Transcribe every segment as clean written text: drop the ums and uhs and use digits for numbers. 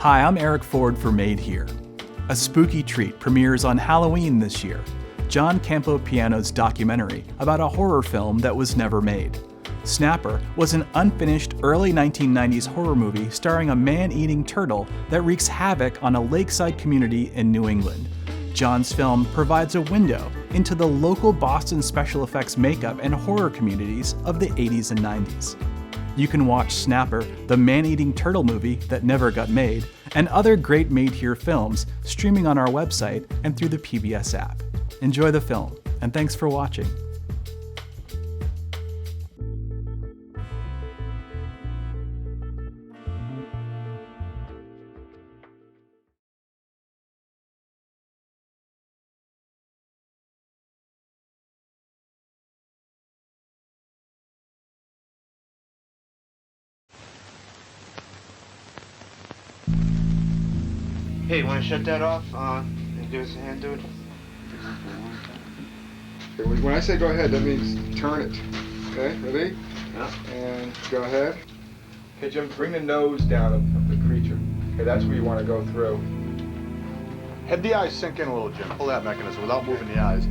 Hi, I'm Eric Ford for Made Here. A spooky treat premieres on Halloween this year. John Campopiano's documentary about a horror film that was never made. Snapper was an unfinished early 1990s horror movie starring a man-eating turtle that wreaks havoc on a lakeside community in New England. John's film provides a window into the local Boston special effects makeup and horror communities of the 80s and 90s. You can watch Snapper, the man-eating turtle movie that never got made, and other great Made Here films streaming on our website and through the PBS app. Enjoy the film, and thanks for watching. Hey, you want to shut that off and give us a hand, dude? Okay, when I say go ahead, that means turn it. Okay, ready? Yeah. And go ahead. Okay, Jim, bring the nose down of the creature. Okay, that's where you want to go through. Have the eyes sink in a little, Jim. Pull that mechanism without moving the eyes.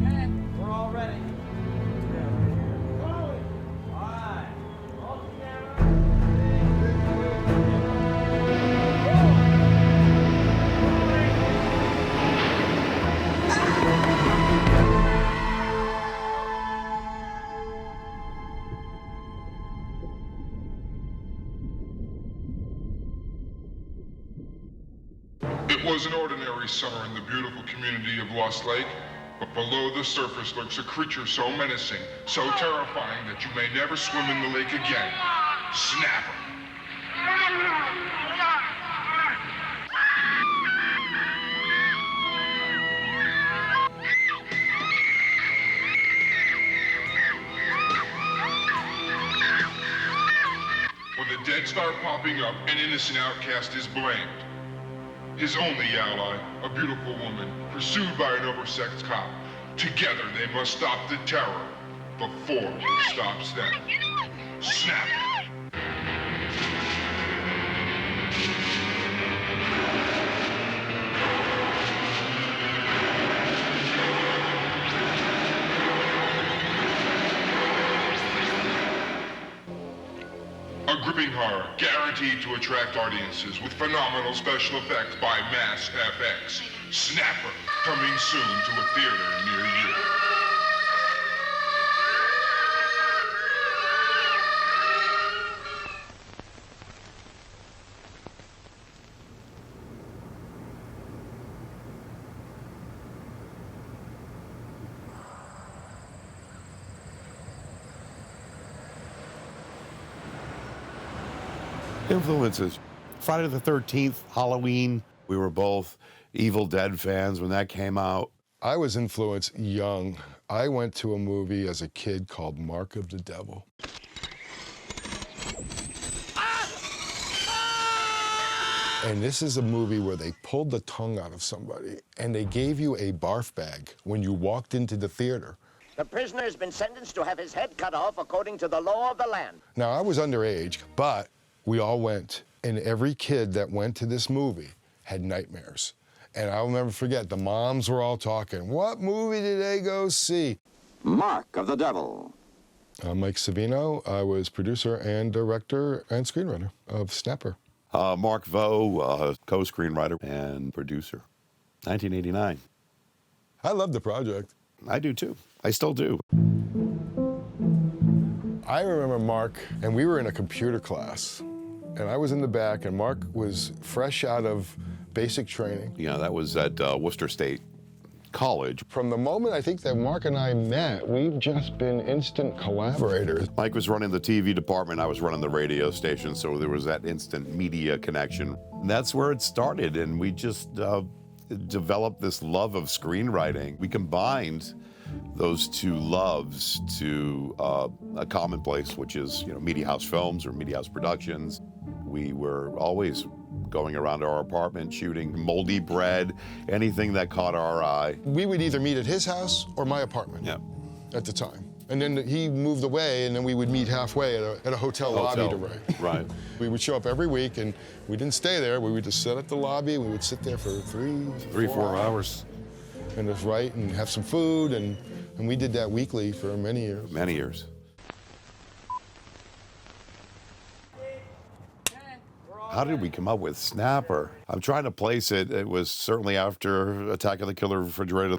Okay, we're all ready. It was an ordinary summer in the beautiful community of Lost Lake, but below the surface lurks a creature so menacing, so terrifying that you may never swim in the lake again. Snapper. When the dead start popping up, an innocent outcast is blamed. His only ally, a beautiful woman, pursued by an oversexed cop. Together, they must stop the terror before it stops them. Snap! A gripping horror, guaranteed to attract audiences with phenomenal special effects by Mass FX. Snapper, coming soon to a theater near you. Influences. Friday the 13th, Halloween. We were both Evil Dead fans when that came out. I was influenced young. I went to a movie as a kid called Mark of the Devil. And this is a movie where they pulled the tongue out of somebody and they gave you a barf bag when you walked into the theater. The prisoner has been sentenced to have his head cut off according to the law of the land. Now, I was underage, but we all went, and every kid that went to this movie had nightmares. And I'll never forget, the moms were all talking, what movie did they go see? Mark of the Devil. I'm Mike Savino. I was producer and director and screenwriter of Snapper. Mark Vo, co-screenwriter and producer. 1989. I love the project. I do too. I still do. I remember Mark, and we were in a computer class, and I was in the back, and Mark was fresh out of basic training. Yeah, that was at Worcester State College. From the moment I think that Mark and I met, we've just been instant collaborators. Mike was running the TV department, I was running the radio station, so there was that instant media connection. And that's where it started, and we just developed this love of screenwriting. We combined those two loves to a commonplace, which is, Media House Films or Media House Productions. We were always going around our apartment, shooting moldy bread, anything that caught our eye. We would either meet at his house or my apartment. Yeah. At the time. And then he moved away, and then we would meet halfway at a hotel lobby to write. Right. We would show up every week, and we didn't stay there. We would just sit at the lobby. We would sit there for three, 4 hours. And just write and have some food, and we did that weekly for many years. Many years. How did we come up with Snapper? I'm trying to place it. It was certainly after Attack of the Killer Refrigerator.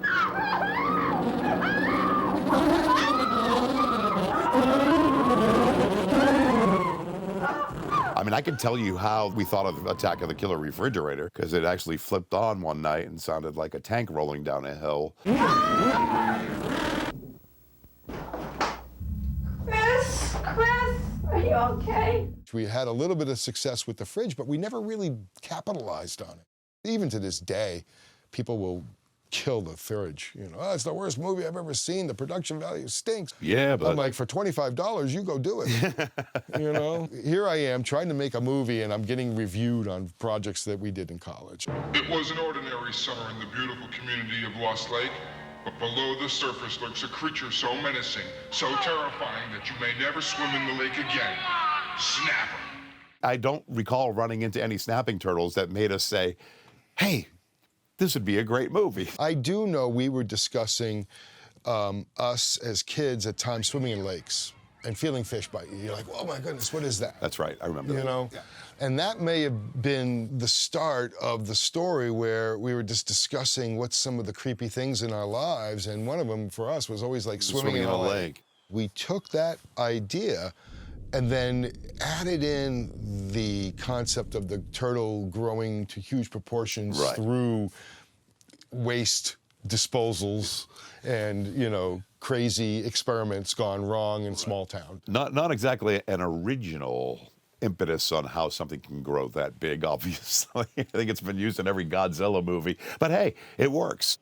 I mean, I can tell you how we thought of Attack of the Killer Refrigerator, because it actually flipped on one night and sounded like a tank rolling down a hill. Chris, are you okay? We had a little bit of success with the fridge, but we never really capitalized on it. Even to this day, people will kill the fridge. You know, oh, it's the worst movie I've ever seen. The production value stinks. Yeah, but I'm like, for $25, you go do it. You know, here I am trying to make a movie, and I'm getting reviewed on projects that we did in college. It was an ordinary summer in the beautiful community of Lost Lake, but below the surface lurks a creature so menacing, so terrifying that you may never swim in the lake again. Snapper. I don't recall running into any snapping turtles that made us say, hey, this would be a great movie. I do know we were discussing us as kids at times swimming in lakes and feeling fish bite you. You're like, oh my goodness, what is that? That's right, I remember that. You know? Yeah. And that may have been the start of the story, where we were just discussing what's some of the creepy things in our lives, and one of them for us was always like swimming in a lake. We took that idea and then added in the concept of the turtle growing to huge proportions through waste disposals and, you know, crazy experiments gone wrong in small town. Not exactly an original impetus on how something can grow that big, obviously. I think it's been used in every Godzilla movie, but hey, it works.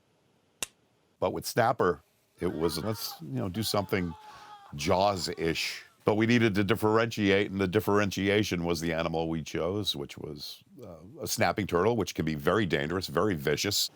But with Snapper, it was, let's, you know, do something Jaws-ish. But we needed to differentiate, and the differentiation was the animal we chose, which was a snapping turtle, which can be very dangerous, very vicious.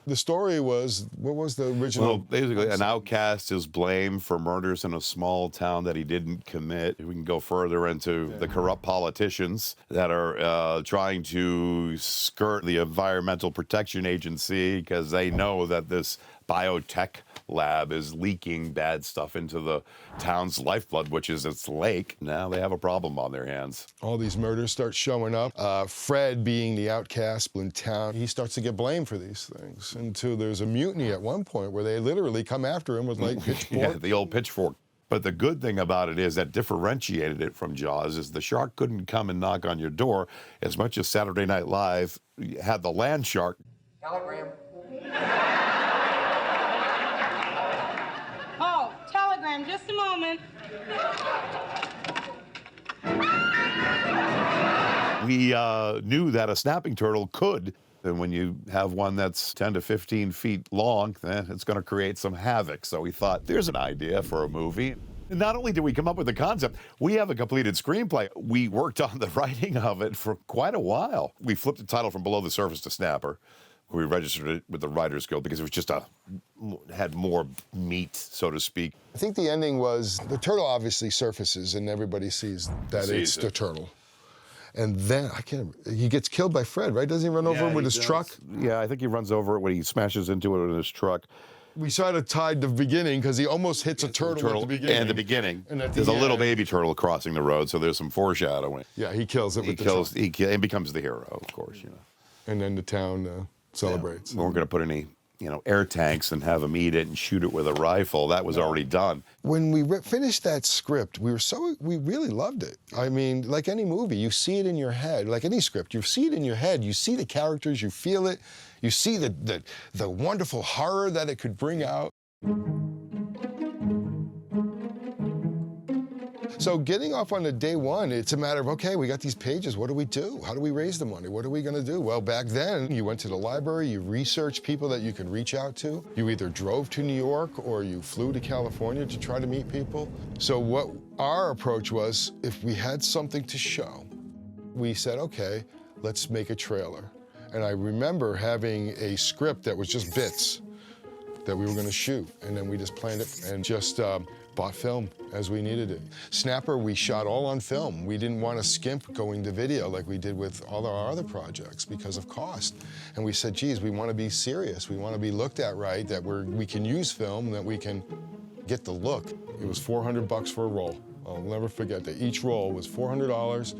The story was, what was the original? Well, basically, an outcast is blamed for murders in a small town that he didn't commit. We can go further into the corrupt politicians that are trying to skirt the Environmental Protection Agency because they know that this biotech lab is leaking bad stuff into the town's lifeblood, which is its lake. Now they have a problem on their hands. All these murders start showing up. Fred, being the outcast in town, he starts to get blamed for these things until there's a mutiny at one point where they literally come after him with like pitchfork. Yeah, the old pitchfork. But the good thing about it is that differentiated it from Jaws is the shark couldn't come and knock on your door as much as Saturday Night Live had the land shark. Telegram. Oh, telegram, just a moment. We knew that a snapping turtle could, and when you have one that's 10 to 15 feet long, then it's going to create some havoc. So we thought, there's an idea for a movie. And not only did we come up with the concept, we have a completed screenplay. We worked on the writing of it for quite a while. We flipped the title from Below the Surface to Snapper. We registered it with the Writers Guild because it was just had more meat, so to speak. I think the ending was the turtle obviously surfaces and everybody sees that it's the turtle. And then, he gets killed by Fred, right? Doesn't he run over him with his truck? Yeah, I think he runs over it when he smashes into it in his truck. We sort of tied the beginning because he almost hits a turtle at the beginning. And the beginning. And at the there's end, a little baby turtle crossing the road, so there's some foreshadowing. Yeah, he kills it with the truck. He becomes the hero, of course, you know. And then the town celebrates. We weren't going to put any, air tanks and have him eat it and shoot it with a rifle. That was already done. When we finished that script, we really loved it. I mean, like any movie, you see it in your head. Like any script, you see it in your head. You see the characters, you feel it. You see the wonderful horror that it could bring out. So getting off on the day one, it's a matter of, okay, we got these pages, what do we do? How do we raise the money? What are we gonna do? Well, back then, you went to the library, you researched people that you could reach out to. You either drove to New York or you flew to California to try to meet people. So what our approach was, if we had something to show, we said, okay, let's make a trailer. And I remember having a script that was just bits that we were going to shoot, and then we just planned it and just bought film as we needed it. Snapper, we shot all on film. We didn't want to skimp going to video like we did with all our other projects because of cost. And we said, geez, we want to be serious. We want to be looked at right, that we can use film, that we can get the look. It was $400 for a roll. I'll never forget that. Each roll was $400,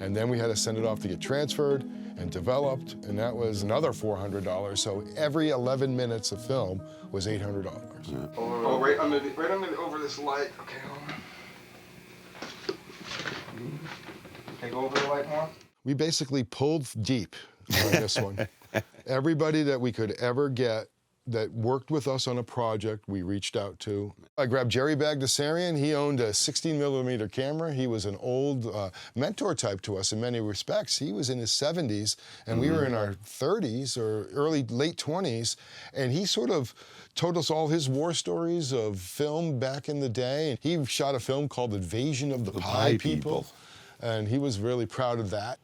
and then we had to send it off to get transferred and developed, and that was another $400. So every 11 minutes of film was $800. Yeah. Oh, right under over this light. Okay, hold on. Can I go over the light more? We basically pulled deep on this one. Everybody that we could ever get that worked with us on a project, we reached out to. I grabbed Jerry Bagdasarian. He owned a 16mm camera. He was an old mentor type to us in many respects. He was in his 70s, and we were in our 30s or late 20s, and he sort of told us all his war stories of film back in the day. He shot a film called Invasion of the Pie People, and he was really proud of that.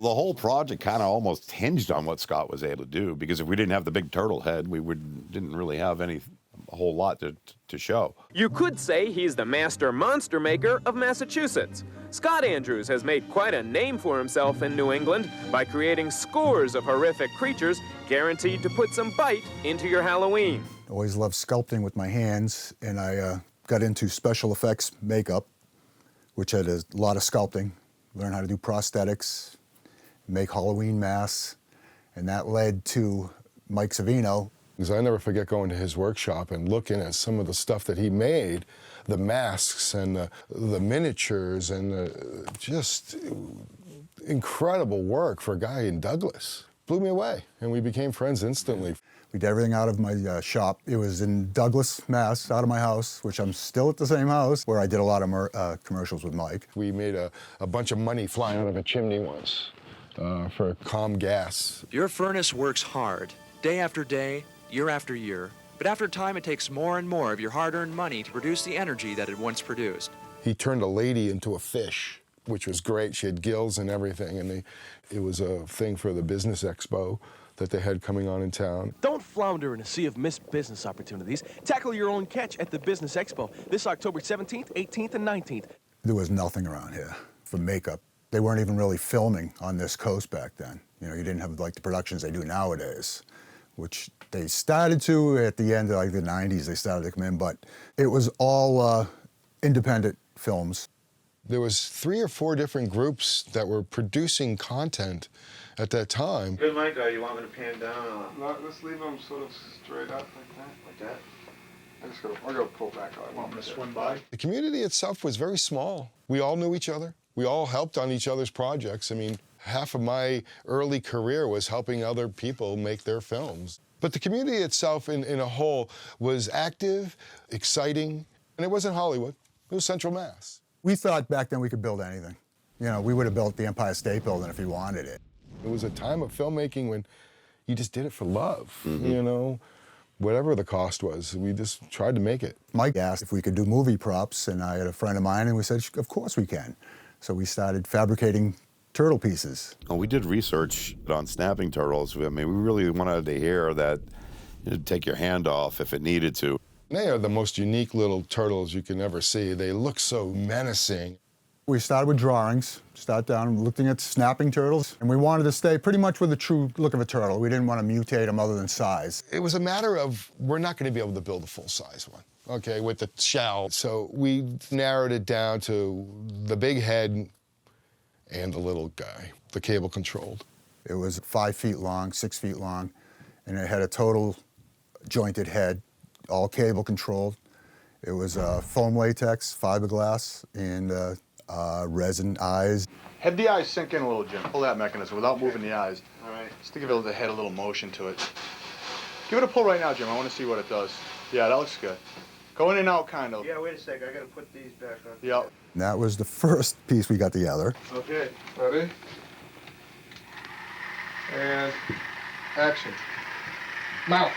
The whole project kind of almost hinged on what Scott was able to do, because if we didn't have the big turtle head, we didn't really have a whole lot to show. You could say he's the master monster maker of Massachusetts. Scott Andrews has made quite a name for himself in New England by creating scores of horrific creatures guaranteed to put some bite into your Halloween. I always loved sculpting with my hands, and I got into special effects makeup, which had a lot of sculpting, learned how to do prosthetics, make Halloween masks, and that led to Mike Savino. Because I never forget going to his workshop and looking at some of the stuff that he made, the masks and the miniatures and the just incredible work for a guy in Douglas. Blew me away, and we became friends instantly. We did everything out of my shop. It was in Douglas, Mass, out of my house, which I'm still at the same house, where I did a lot of commercials with Mike. We made a bunch of money flying out of a chimney once. For calm gas. Your furnace works hard, day after day, year after year, but after time it takes more and more of your hard-earned money to produce the energy that it once produced. He turned a lady into a fish, which was great. She had gills and everything, and it was a thing for the business expo that they had coming on in town. Don't flounder in a sea of missed business opportunities. Tackle your own catch at the Business Expo this October 17th, 18th, and 19th. There was nothing around here for makeup. They weren't even really filming on this coast back then. You know, you didn't have like the productions they do nowadays, which they started to at the end of like the 90s, they started to come in, but it was all independent films. There was 3 or 4 different groups that were producing content at that time. Good, Mike, you want me to pan down? No, let's leave them sort of straight up like that. Like that? I'm gonna pull back out. I want them to swim by. The community itself was very small. We all knew each other. We all helped on each other's projects. I mean, half of my early career was helping other people make their films. But the community itself in a whole was active, exciting, and it wasn't Hollywood. It was Central Mass. We thought back then we could build anything. You know, we would have built the Empire State Building if we wanted it. It was a time of filmmaking when you just did it for love, you know? Whatever the cost was, we just tried to make it. Mike asked if we could do movie props, and I had a friend of mine, and we said, of course we can. So we started fabricating turtle pieces. Well, we did research on snapping turtles. I mean, we really wanted to hear that you'd take your hand off if it needed to. They are the most unique little turtles you can ever see. They look so menacing. We started with drawings, sat down looking at snapping turtles, and we wanted to stay pretty much with the true look of a turtle. We didn't want to mutate them other than size. It was a matter of, we're not going to be able to build a full-size one, okay, with the shell. So we narrowed it down to the big head and the little guy, the cable-controlled. It was 5 feet long, 6 feet long, and it had a total jointed head, all cable-controlled. It was foam latex, fiberglass, and resin eyes. Have the eyes sink in a little, Jim. Pull that mechanism without moving the eyes. All right. Just to give the head a little motion to it. Give it a pull right now, Jim. I want to see what it does. Yeah, that looks good. Go in and out, kind of. Yeah, wait a sec. I gotta put these back up. Yep. And that was the first piece we got together. Okay, ready? And action. Mouth.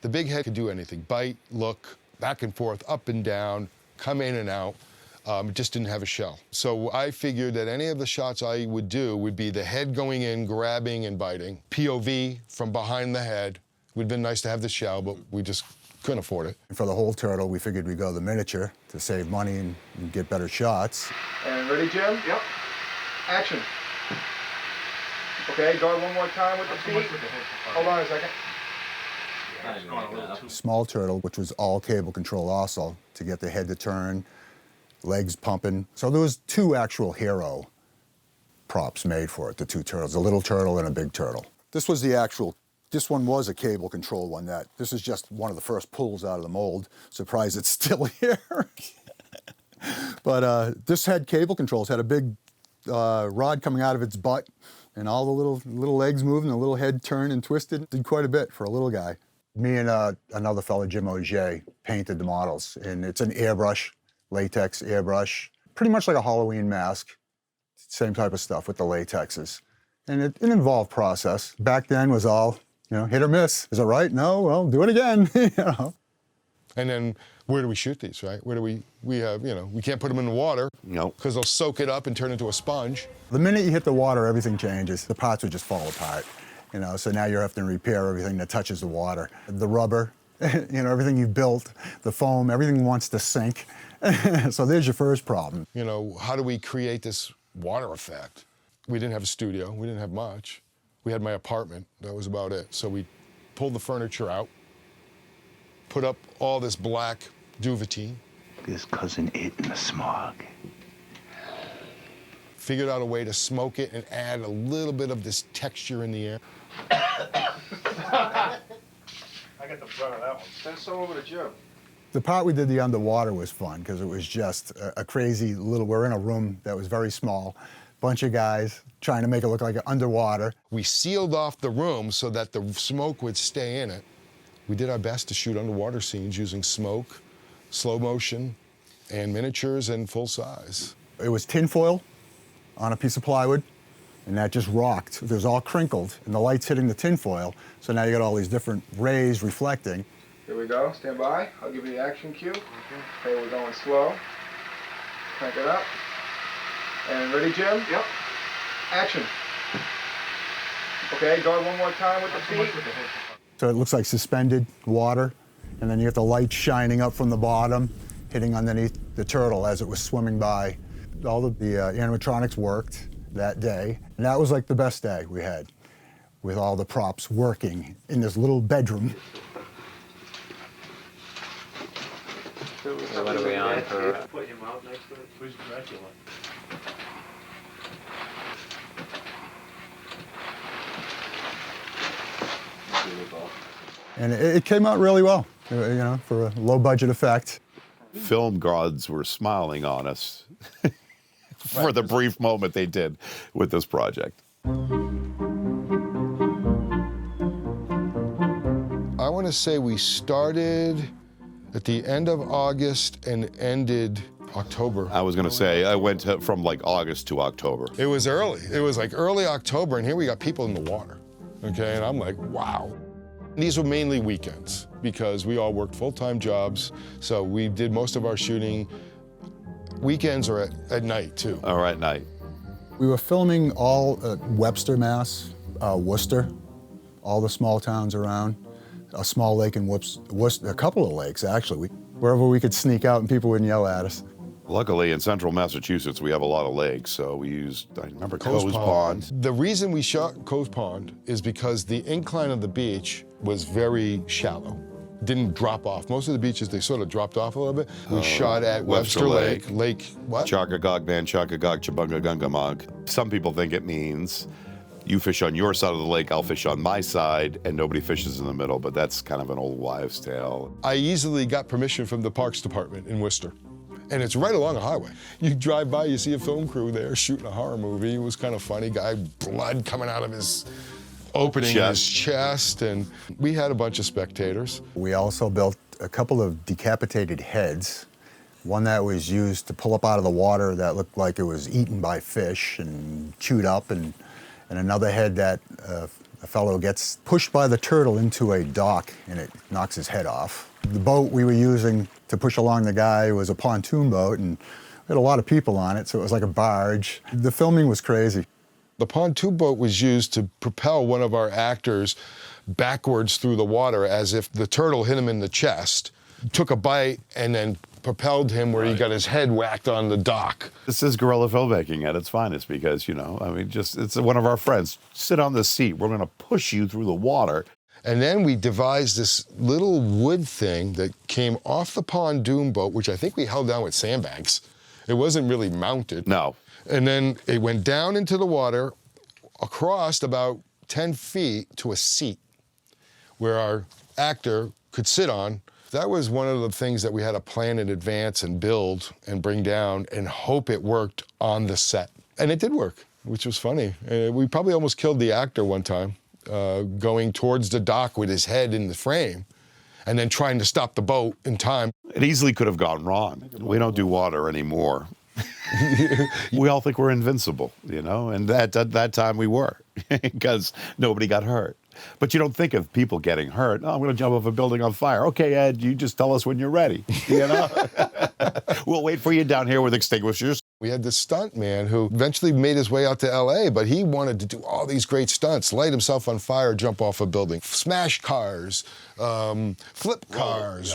The big head could do anything, bite, look, back and forth, up and down, come in and out. It just didn't have a shell. So I figured that any of the shots I would do would be the head going in, grabbing and biting, POV from behind the head. It would have been nice to have the shell, but we just couldn't afford it. And for the whole turtle, we figured we'd go the miniature to save money and get better shots. And ready, Jim? Yep. Action. Okay, go one more time with the feet. Hold on a second. Small turtle, which was all cable control also, to get the head to turn, legs pumping. So there was 2 actual hero props made for it, the 2 turtles, a little turtle and a big turtle. This was the actual, this one was a cable control one. This is just one of the first pulls out of the mold. Surprised it's still here. But this had cable controls, had a big rod coming out of its butt, and all the little legs moving, the little head turned and twisted. Did quite a bit for a little guy. Me and another fellow, Jim Auger, painted the models, and it's an airbrush, latex airbrush, pretty much like a Halloween mask. Same type of stuff with the latexes. And it involved process. Back then was all, hit or miss. Is it right? No, well, do it again. And then where do we shoot these, right? Where do we have, we can't put them in the water. No. Because they'll soak it up and turn into a sponge. The minute you hit the water, everything changes. The parts would just fall apart. So now you're having to repair everything that touches the water. The rubber, everything you built, the foam, everything wants to sink. So there's your first problem. How do we create this water effect? We didn't have a studio, we didn't have much. We had my apartment, that was about it. So we pulled the furniture out, put up all this black duvetine. This cousin ate in the smog. Figured out a way to smoke it and add a little bit of this texture in the air. I got the front of that one. Send some over to Jim. The part we did the underwater was fun because it was just a crazy we're in a room that was very small, bunch of guys trying to make it look like underwater. We sealed off the room so that the smoke would stay in it. We did our best to shoot underwater scenes using smoke, slow motion, and miniatures and full size. It was tinfoil on a piece of plywood, and that just rocked. It was all crinkled, and the light's hitting the tinfoil, so now you got all these different rays reflecting. Here we go, stand by. I'll give you the action cue. Okay, we're going slow. Crank it up. And ready, Jim? Yep. Action. Okay, go one more time with the feet. So it looks like suspended water, and then you get the light shining up from the bottom, hitting underneath the turtle as it was swimming by. All the animatronics worked that day, and that was like the best day we had, with all the props working in this little bedroom. So what are we on for? Put him out next to it. Who's Dracula? And it came out really well, for a low-budget effect. Film gods were smiling on us for the brief moment they did with this project. I want to say we started at the end of August and ended October. I was going to say, I went from like August to October. It was early. It was like early October, and here we got people in the water, okay? And I'm like, wow. These were mainly weekends because we all worked full-time jobs, so we did most of our shooting weekends or at night, too. Or at night. We were filming all Webster, Mass, Worcester, all the small towns around, a small lake in Worcester, a couple of lakes, actually. Wherever we could sneak out and people wouldn't yell at us. Luckily, in central Massachusetts, we have a lot of lakes, so we used, I remember, Coase Pond. The reason we shot Coase Pond is because the incline of the beach was very shallow. Didn't drop off. Most of the beaches, they sort of dropped off a little bit. We shot at Webster Lake. Lake what? Chakagog, Ban Chakagog, Chabungagungamog. Some people think it means you fish on your side of the lake, I'll fish on my side, and nobody fishes in the middle, but that's kind of an old wives' tale. I easily got permission from the Parks Department in Worcester. And it's right along a highway. You drive by, you see a film crew there shooting a horror movie. It was kind of funny. Guy, blood coming out of his opening in his chest, and we had a bunch of spectators. We also built a couple of decapitated heads. One that was used to pull up out of the water that looked like it was eaten by fish and chewed up, and another head that a fellow gets pushed by the turtle into a dock and it knocks his head off. The boat we were using to push along the guy was a pontoon boat, and We had a lot of people on it, so it was like a barge. The filming was crazy. The pontoon boat was used to propel one of our actors backwards through the water as if the turtle hit him in the chest, took a bite, and then propelled him where he got his head whacked on the dock. This is guerrilla filmmaking at its finest because, you know, I mean, just it's one of our friends. Sit on the seat. We're going to push you through the water. And then we devised this little wood thing that came off the pontoon boat, which I think we held down with sandbags. It wasn't really mounted. No. And then it went down into the water, across about 10 feet to a seat where our actor could sit on. That was one of the things that we had to plan in advance and build and bring down and hope it worked on the set. And it did work, which was funny. We probably almost killed the actor one time, going towards the dock with his head in the frame and then trying to stop the boat in time. It easily could have gone wrong. We don't do water anymore. We all think we're invincible, you know, and at that time we were, because nobody got hurt. But you don't think of people getting hurt. Oh, I'm going to jump off a building on fire. Okay, Ed, you just tell us when you're ready, you know? We'll wait for you down here with extinguishers. We had this stunt man who eventually made his way out to LA, but he wanted to do all these great stunts, light himself on fire, jump off a building, smash cars, flip cars.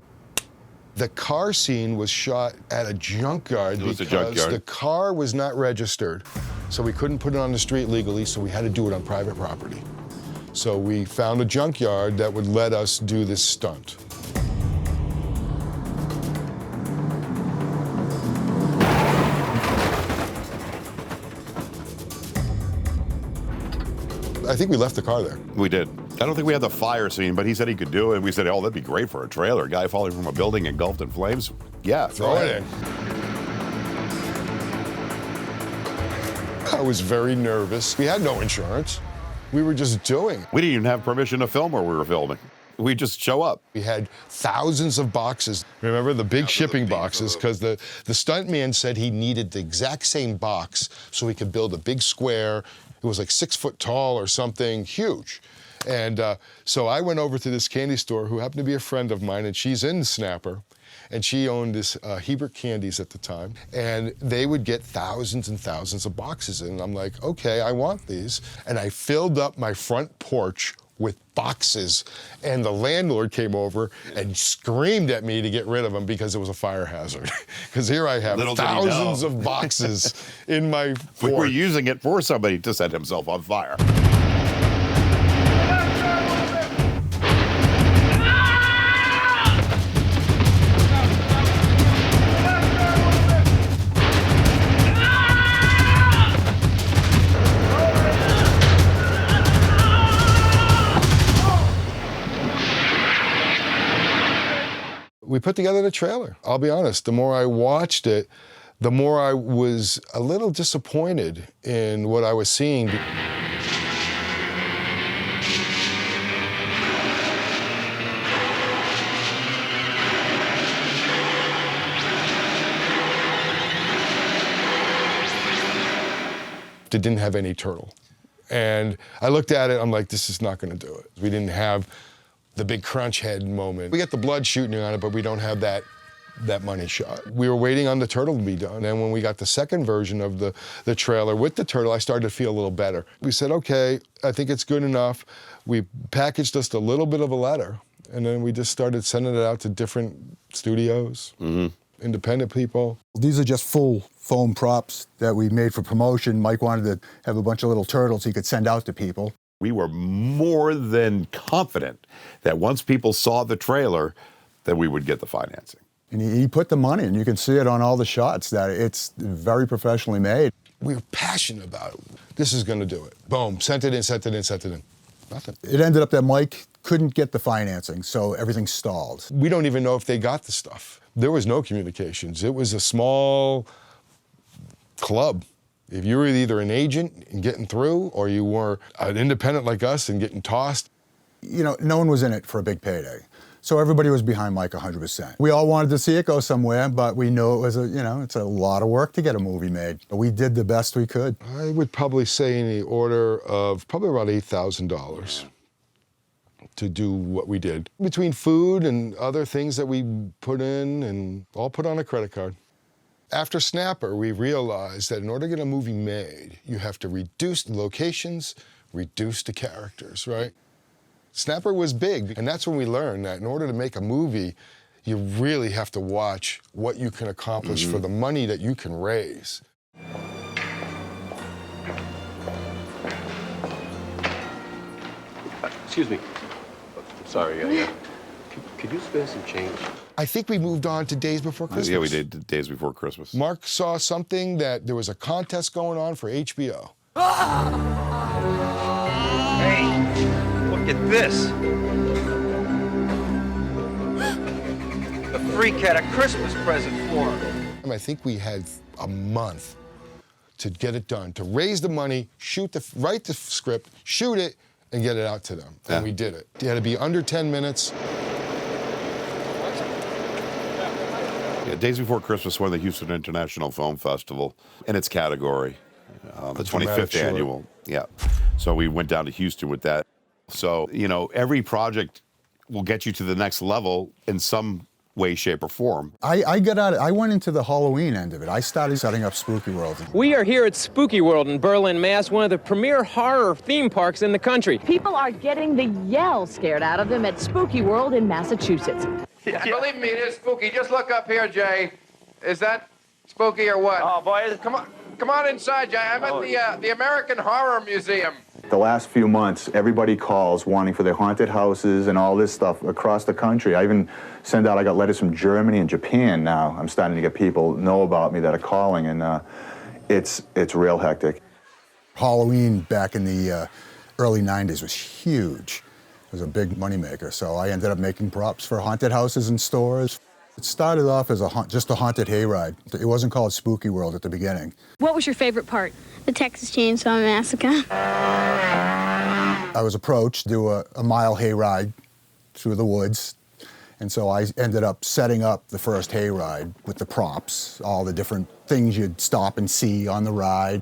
The car scene was shot at a junkyard because the car was not registered. So we couldn't put it on the street legally, so we had to do it on private property. So we found a junkyard that would let us do this stunt. I think we left the car there. We did. I don't think we had the fire scene, but he said he could do it. We said, oh, that'd be great for a trailer. A guy falling from a building engulfed in flames. Yeah, throw it in. I was very nervous. We had no insurance. We were just doing. We didn't even have permission to film where we were filming. We just show up. We had thousands of boxes. Remember the big shipping boxes? Because the stuntman said he needed the exact same box so he could build a big square. It was like 6 foot tall or something, huge. And so I went over to this candy store who happened to be a friend of mine, and she's in Snapper. And she owned this Hebert Candies at the time. And they would get thousands and thousands of boxes in. And I'm like, okay, I want these. And I filled up my front porch with boxes. And the landlord came over and screamed at me to get rid of them because it was a fire hazard. Because here I have thousands of boxes in my porch. We were using it for somebody to set himself on fire. We put together the trailer. I'll be honest, the more I watched it, the more I was a little disappointed in what I was seeing. It didn't have any turtle. And I looked at it, I'm like, this is not gonna do it. We didn't have the big crunch head moment. We get the blood shooting on it, but we don't have that money shot. We were waiting on the turtle to be done. And when we got the second version of the trailer with the turtle, I started to feel a little better. We said, okay, I think it's good enough. We packaged just a little bit of a letter, and then we just started sending it out to different studios, independent people. These are just full foam props that we made for promotion. Mike wanted to have a bunch of little turtles he could send out to people. We were more than confident that once people saw the trailer, that we would get the financing. And he put the money in. You can see it on all the shots that it's very professionally made. We were passionate about it. This is going to do it. Boom, sent it in, sent it in, sent it in. Nothing. It ended up that Mike couldn't get the financing, so everything stalled. We don't even know if they got the stuff. There was no communications. It was a small club. If you were either an agent and getting through, or you were an independent like us and getting tossed. You know, no one was in it for a big payday. So everybody was behind Mike 100%. We all wanted to see it go somewhere, but we knew it was it's a lot of work to get a movie made. But we did the best we could. I would probably say in the order of probably around $8,000 to do what we did. Between food and other things that we put in, and all put on a credit card. After Snapper, we realized that in order to get a movie made, you have to reduce the locations, reduce the characters, right? Snapper was big, and that's when we learned that in order to make a movie, you really have to watch what you can accomplish for the money that you can raise. Excuse me. Sorry, could you spare some change? I think we moved on to Days Before Christmas. Yeah, we did Days Before Christmas. Mark saw something that there was a contest going on for HBO. Hey, look at this. The freak had a Christmas present for him. I think we had a month to get it done, to raise the money, write the script, shoot it, and get it out to them. And we did it. It had to be under 10 minutes. Yeah, Days Before Christmas won the Houston International Film Festival in its category, the 25th annual. Yeah. So we went down to Houston with that. So, you know, every project will get you to the next level in some way, shape, or form. I went into the Halloween end of it. I started setting up Spooky World. We are here at Spooky World in Berlin, Mass., one of the premier horror theme parks in the country. People are getting the yell scared out of them at Spooky World in Massachusetts. Yeah. Believe me, it is spooky. Just look up here, Jay. Is that spooky or what? Oh, boy. Come on inside, Jay. I'm at the American Horror Museum. The last few months, everybody calls wanting for their haunted houses and all this stuff across the country. I even send out, I got letters from Germany and Japan now. I'm starting to get people know about me that are calling, and it's real hectic. Halloween back in the early 90s was huge. It was a big moneymaker, so I ended up making props for haunted houses and stores. It started off as just a haunted hayride. It wasn't called Spooky World at the beginning. What was your favorite part? The Texas Chainsaw Massacre. I was approached to do a mile hayride through the woods, and so I ended up setting up the first hayride with the props, all the different things you'd stop and see on the ride.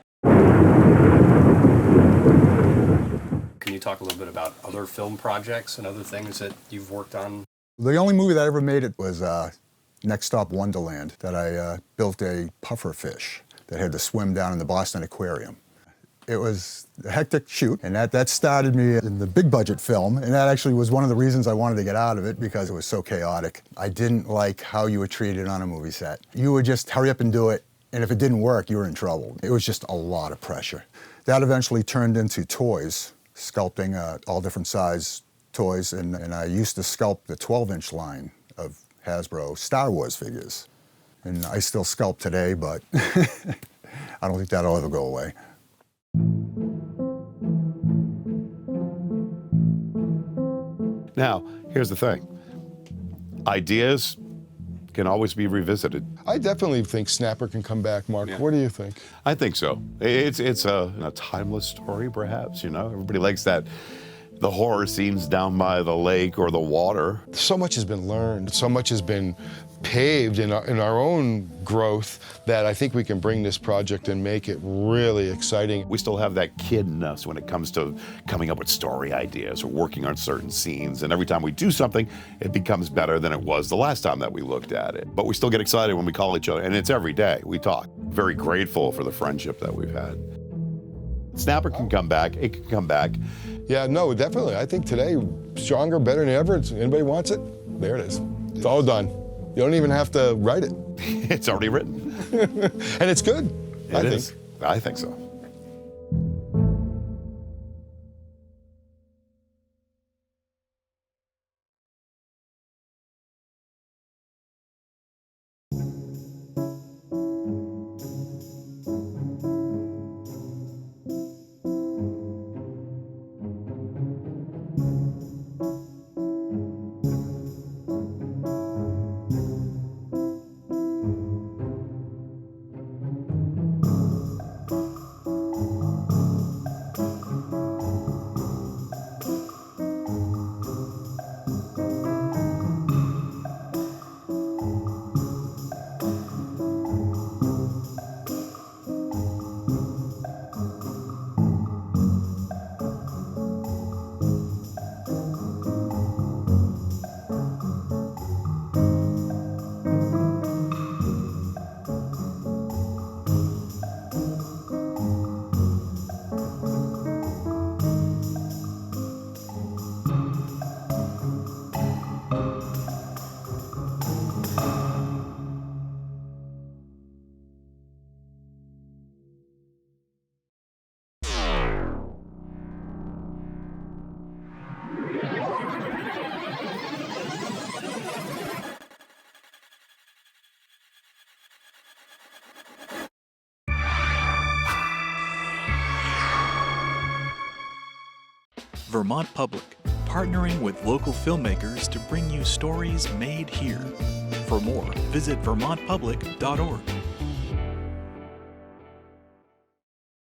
Can you talk a little bit about other film projects and other things that you've worked on? The only movie that ever made it was Next Stop Wonderland, that I built a puffer fish that had to swim down in the Boston Aquarium. It was a hectic shoot, and that started me in the big budget film, and that actually was one of the reasons I wanted to get out of it, because it was so chaotic. I didn't like how you were treated on a movie set. You would just hurry up and do it, and if it didn't work, you were in trouble. It was just a lot of pressure. That eventually turned into toys, sculpting all different size toys, and I used to sculpt the 12-inch line of Hasbro Star Wars figures. And I still sculpt today, but I don't think that'll ever go away. Now, here's the thing. Ideas can always be revisited. I definitely think Snapper can come back, Mark. Yeah. What do you think? I think so. It's a timeless story, perhaps, you know? Everybody likes that. The horror scenes down by the lake or the water. So much has been learned, so much has been paved in our own growth that I think we can bring this project and make it really exciting. We still have that kid in us when it comes to coming up with story ideas or working on certain scenes, and every time we do something, it becomes better than it was the last time that we looked at it. But we still get excited when we call each other, and it's every day we talk. Very grateful for the friendship that we've had. Snapper can come back, it can come back. Yeah, no, definitely. I think today, stronger, better than ever. Anybody wants it? There it is. It's all done. You don't even have to write it. It's already written. And it's good, I think. I think so. Vermont Public, partnering with local filmmakers to bring you stories made here. For more, visit vermontpublic.org.